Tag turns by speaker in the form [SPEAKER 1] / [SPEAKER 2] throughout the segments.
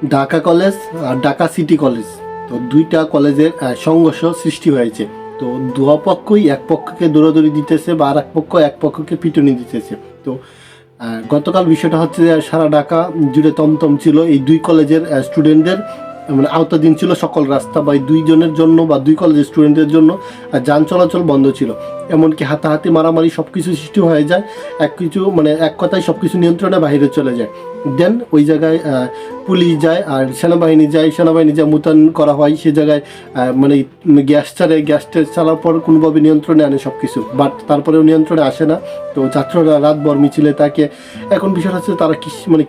[SPEAKER 1] Dhaka college আর Dhaka city college, তো দুইটা কলেজের সংঘর্ষ সৃষ্টি হয়েছে। তো দুয়া পক্ষই এক পক্ষকে দৌড়াদৌড়ি দিতেছে বা আর এক পক্ষকে পিটুনি দিতেছে। তো গতকাল বিষয়টা হচ্ছে যে সারা ঢাকা জুড়ে তমতম ছিল এই দুই কলেজের স্টুডেন্টদের, মানে আওতাধীন ছিল সকল রাস্তা বা এই দুইজনের জন্য বা দুই কলেজের স্টুডেন্টদের জন্য যান চলাচল বন্ধ ছিল। এমনকি হাতাহাতি মারামারি সব কিছু সৃষ্টি হয়ে যায়, এক কথায় সব কিছু নিয়ন্ত্রণের বাইরে চলে যায়। দেন ওই জায়গায় পুলিশ যায় আর সেনাবাহিনী যায় মোতায়েন করা হয় সে জায়গায়। গ্যাস চালার পর কোনোভাবে নিয়ন্ত্রণে আনে সব কিছু, বাট তারপরেও নিয়ন্ত্রণে আসে না। তো ছাত্ররা রাতভর মিছিলে থাকে। এখন বিষয়টা হচ্ছে তারা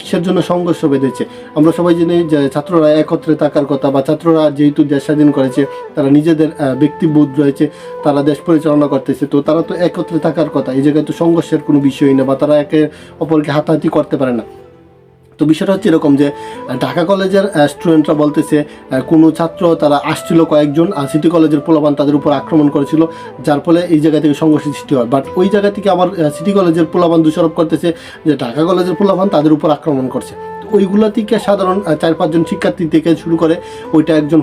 [SPEAKER 1] কিসের জন্য সংঘর্ষ বেঁধেছে। আমরা সবাই জানি যে ছাত্ররা একত্রে থাকার কথা, বা ছাত্ররা যেহেতু দেশ স্বাধীন করেছে, তারা নিজেদের ব্যক্তিবোধ রয়েছে, তারা দেশ পরিচালনা করতেছে, তো তারা তো একত্রে থাকার কথা। এই জায়গায় তো সংঘর্ষের কোনো বিষয়ই না, বা তারা একে অপরকে হাতাহাতি করতে পারে না। তো বিষয়টা হচ্ছে এরকম যে ঢাকা কলেজের স্টুডেন্টরা বলতেছে কোনো ছাত্র তারা আসছিল কয়েকজন, আর সিটি কলেজের পোলাপান তাদের উপর আক্রমণ করেছিল, যার ফলে এই জায়গা থেকে সংঘর্ষ সৃষ্টি হয়। বাট ওই জায়গা থেকে আবার সিটি কলেজের পোলাপান দোষারোপ করতেছে যে ঢাকা কলেজের পোলাপান তাদের উপর আক্রমণ করছে। ওইগুলা থেকে সাধারণ 4-5 জন শিক্ষার্থী থেকে শুরু করে ওইটা একজন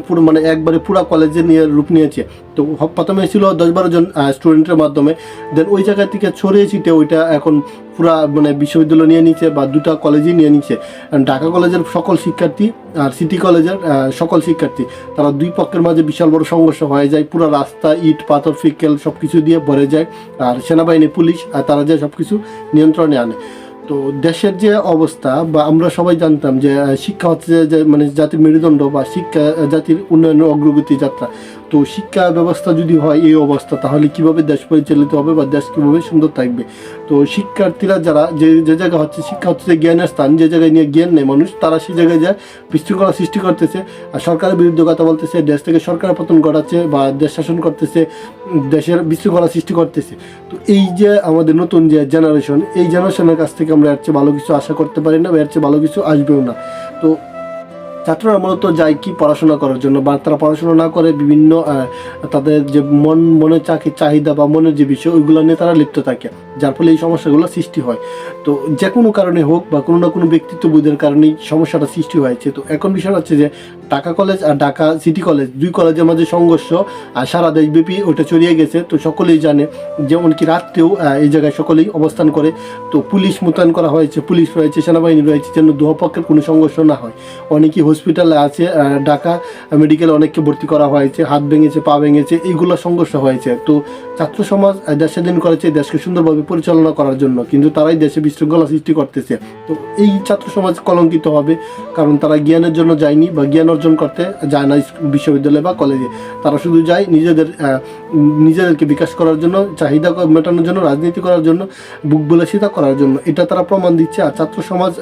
[SPEAKER 1] একবারে পুরো কলেজে নিয়ে রূপ নিয়েছে। তো প্রথমে ছিল 10-12 জন স্টুডেন্টের মাধ্যমে, দেন ওই জায়গা থেকে ছড়িয়ে ছিটে ওইটা এখন পুরা বিশ্ববিদ্যালয় নিয়ে নিচ্ছে বা দুটা কলেজই নিয়ে নিচ্ছে। ঢাকা কলেজের সকল শিক্ষার্থী আর সিটি কলেজের সকল শিক্ষার্থী, তারা দুই পক্ষের মাঝে বিশাল বড় সংঘর্ষ হয়ে যায়। পুরো রাস্তা ইট পাথর ফিকেল সব কিছু দিয়ে ভরে যায়, আর সেনাবাহিনী পুলিশ তারা যে সব কিছু নিয়ন্ত্রণে আনে। তো দেশের যে অবস্থা, বা আমরা সবাই জানতাম যে শিক্ষা হচ্ছে যে জাতির মেরুদণ্ড, বা শিক্ষা জাতির উন্নয়নের অগ্রগতি যাত্রা। তো শিক্ষা ব্যবস্থা যদি হয় এই অবস্থা, তাহলে কিভাবে দেশ পরিচালিত হবে বা দেশ কীভাবে সুন্দর থাকবে। তো শিক্ষার্থীরা যারা যে জায়গা হচ্ছে, শিক্ষা হচ্ছে যে জ্ঞানের স্থান, যে জায়গায় নিয়ে জ্ঞান নেই মানুষ, তারা সেই জায়গায় যায় বিশৃঙ্খলা সৃষ্টি করতেছে, আর সরকারের বিরুদ্ধে কথা বলতেছে, দেশ থেকে সরকারের পতন ঘটাচ্ছে বা দেশ শাসন করতেছে, দেশের বিশৃঙ্খলা সৃষ্টি করতেছে। তো এই যে আমাদের নতুন যে জেনারেশন, এই জেনারেশনের কাছ থেকে আমরা এর চেয়ে ভালো কিছু আশা করতে পারি না, বা এর চেয়ে ভালো কিছু আসবেও না। তো ছাত্ররা মূলত যায় কি পড়াশোনা করার জন্য, বা তারা পড়াশোনা না করে বিভিন্ন তাদের যে মনের চাহিদা বা মনের যে বিষয়, ওইগুলো নিয়ে তারা লিপ্ত থাকে, যার ফলে এই সমস্যাগুলো সৃষ্টি হয়। তো যে কোনো কারণে হোক বা কোনো না কোনো ব্যক্তিত্ববোধের কারণেই সমস্যাটা সৃষ্টি হয়েছে। তো এখন বিষয় হচ্ছে যে ঢাকা কলেজ আর ঢাকা সিটি কলেজ, দুই কলেজের মাঝে সংঘর্ষ আর সারা দেশব্যাপী ওটা ছড়িয়ে গেছে। তো সকলেই জানে, যেমন কি রাত্রেও এই জায়গায় সকলেই অবস্থান করে। তো পুলিশ মোতায়েন করা হয়েছে, পুলিশ রয়েছে, সেনাবাহিনী রয়েছে, যেন দুপক্ষের কোনো সংঘর্ষ না হয়। অনেকেই হসপিটালে আছে, ঢাকা মেডিকেলে অনেককে ভর্তি করা হয়েছে, হাত ভেঙেছে, পা ভেঙেছে, এইগুলো সংঘর্ষ হয়েছে। তো ছাত্র সমাজ দেশ স্বাধীন করেছে দেশকে সুন্দরভাবে পরিচালনা করার জন্য, কিন্তু তারাই দেশে বিশৃঙ্খলা সৃষ্টি করতেছে। তো এই ছাত্র সমাজ কলঙ্কিত হবে, কারণ তারা জ্ঞানের জন্য যায়নি বা জ্ঞান অর্জন করতে যায় না বিশ্ববিদ্যালয় বা কলেজে। তারা শুধু যায় নিজেদেরকে বিকাশ করার জন্য, চাহিদা মেটানোর জন্য, রাজনীতি করার জন্য, বুক বিলাসিতা করার জন্য। এটা তারা প্রমাণ দিচ্ছে। আর ছাত্র সমাজ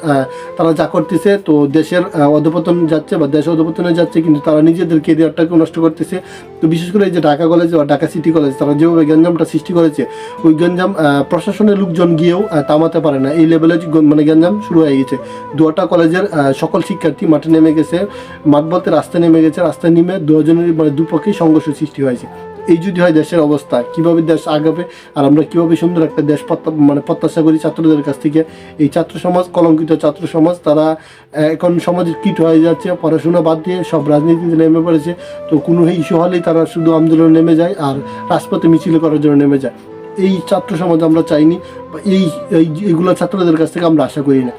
[SPEAKER 1] তারা যা করতেছে, তো দেশের অধপতন যাচ্ছে বা দেশ অধপতনে যাচ্ছে, কিন্তু তারা নিজেদের কেরিয়ারটাকে নষ্ট করতেছে। তো বিশেষ করে এই যে ঢাকা কলেজ বা ঢাকা সিটি কলেজ, তারা যেভাবে গ্যাঞ্জামটা সৃষ্টি করেছে, ওই গ্যাঞ্জাম প্রশাসনের লোকজন গিয়েও থামাতে পারে না। এই লেভেলে গ্যাঞ্জাম শুরু হয়ে গেছে। দুটা কলেজের সকল শিক্ষার্থী মাঠে নেমে গেছে, মাঠ বলতে রাস্তায় নেমে গেছে। রাস্তায় নেমে দুজনের দুপক্ষেই সংঘর্ষ সৃষ্টি হয়েছে। এই যদি হয় দেশের অবস্থা, কিভাবে দেশ আগাবে, আর আমরা কিভাবে সুন্দর একটা দেশ প্রত্যাশা করি ছাত্রদের কাছ থেকে। এই ছাত্র সমাজ, কলঙ্কিত ছাত্র সমাজ, তারা এখন সমাজের কীট হয়ে যাচ্ছে, পড়াশোনা বাদ দিয়ে সব রাজনীতিতে নেমে পড়েছে। তো কোনো ইস্যু হলেই তারা শুধু আন্দোলনে নেমে যায় আর রাজপথে মিছিল করার জন্য নেমে যায়। এই ছাত্র সমাজ আমরা চাইনি, বা এইগুলো ছাত্রদের কাছ থেকে আমরা আশা করি না।